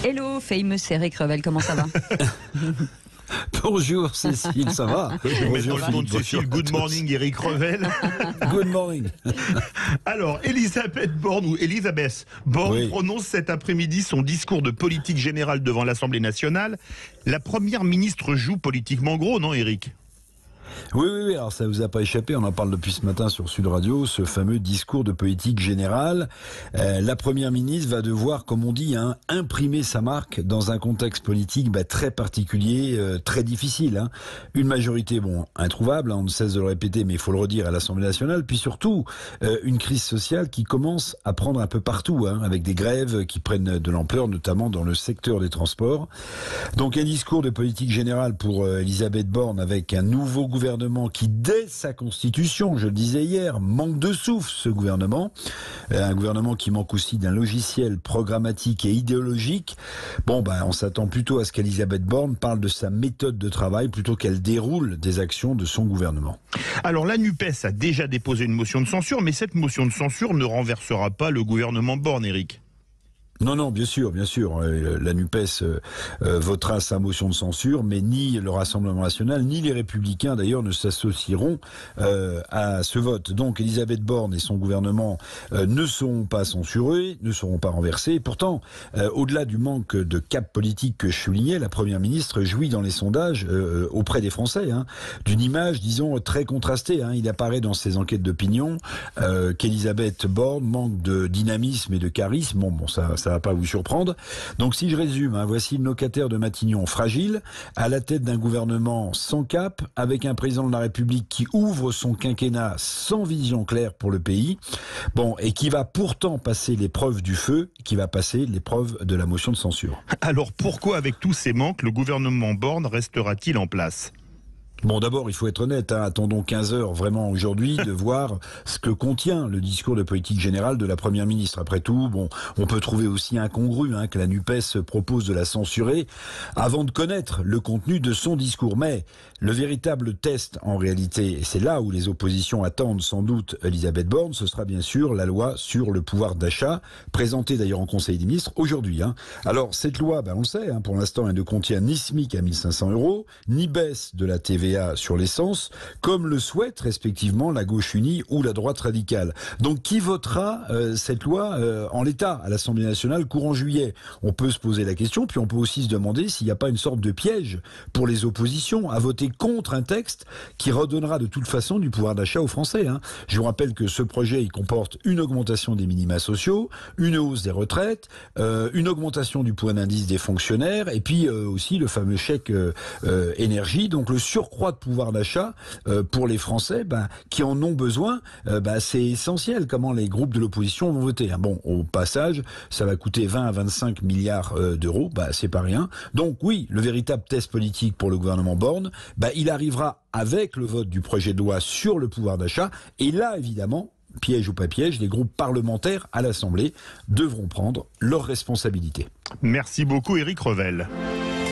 Hello, famous Eric Revel, comment ça va? Bonjour Cécile, ça va? Bonjour le nom de Cécile, good morning Eric Revel. Good morning. Alors, Elisabeth Borne ou Elisabeth Borne prononce cet après-midi son discours de politique générale devant l'Assemblée nationale. La première ministre joue politiquement gros, non Eric ? Oui, alors ça vous a pas échappé, on en parle depuis ce matin sur Sud Radio, ce fameux discours de politique générale. La première ministre va devoir, comme on dit, imprimer sa marque dans un contexte politique très particulier, très difficile. Une majorité, introuvable, on ne cesse de le répéter, mais il faut le redire à l'Assemblée nationale, puis surtout une crise sociale qui commence à prendre un peu partout, avec des grèves qui prennent de l'ampleur, notamment dans le secteur des transports. Donc un discours de politique générale pour Elisabeth Borne avec un nouveau gouvernement qui, dès sa constitution, je le disais hier, manque de souffle, ce gouvernement. Un gouvernement qui manque aussi d'un logiciel programmatique et idéologique. On s'attend plutôt à ce qu'Elisabeth Borne parle de sa méthode de travail plutôt qu'elle déroule des actions de son gouvernement. Alors la NUPES a déjà déposé une motion de censure, mais cette motion de censure ne renversera pas le gouvernement Borne, Eric. Non, bien sûr. La NUPES votera sa motion de censure, mais ni le Rassemblement national, ni les Républicains d'ailleurs ne s'associeront à ce vote. Donc Elisabeth Borne et son gouvernement ne seront pas censurés, ne seront pas renversés. Et pourtant, au-delà du manque de cap politique que je soulignais, la Première ministre jouit dans les sondages auprès des Français d'une image, disons, très contrastée. Il apparaît dans ses enquêtes d'opinion qu'Elisabeth Borne manque de dynamisme et de charisme. Ça va pas vous surprendre. Donc si je résume, voici le locataire de Matignon fragile, à la tête d'un gouvernement sans cap, avec un président de la République qui ouvre son quinquennat sans vision claire pour le pays, et qui va pourtant passer l'épreuve du feu, qui va passer l'épreuve de la motion de censure. Alors pourquoi, avec tous ces manques, le gouvernement Borne restera-t-il en place ? D'abord, il faut être honnête, attendons 15 heures vraiment aujourd'hui de voir ce que contient le discours de politique générale de la Première ministre. Après tout, on peut trouver aussi incongru que la NUPES propose de la censurer avant de connaître le contenu de son discours. Mais le véritable test, en réalité, et c'est là où les oppositions attendent sans doute Elisabeth Borne, ce sera bien sûr la loi sur le pouvoir d'achat, présentée d'ailleurs en Conseil des ministres aujourd'hui. Alors, cette loi, on le sait, pour l'instant, elle ne contient ni SMIC à 1 500 €, ni baisse de la TVA sur l'essence, comme le souhaitent respectivement la gauche unie ou la droite radicale. Donc qui votera cette loi en l'état à l'Assemblée nationale courant juillet? On peut se poser la question, puis on peut aussi se demander s'il n'y a pas une sorte de piège pour les oppositions à voter contre un texte qui redonnera de toute façon du pouvoir d'achat aux Français. Je vous rappelle que ce projet, il comporte une augmentation des minima sociaux, une hausse des retraites, une augmentation du point d'indice des fonctionnaires, et puis aussi le fameux chèque énergie, donc le surcroît de pouvoir d'achat pour les Français qui en ont besoin, c'est essentiel comment les groupes de l'opposition vont voter. Au passage, ça va coûter 20 à 25 milliards d'euros, c'est pas rien. Donc oui, le véritable test politique pour le gouvernement Borne, il arrivera avec le vote du projet de loi sur le pouvoir d'achat, et là évidemment, piège ou pas piège, les groupes parlementaires à l'Assemblée devront prendre leurs responsabilités. Merci beaucoup Eric Revel.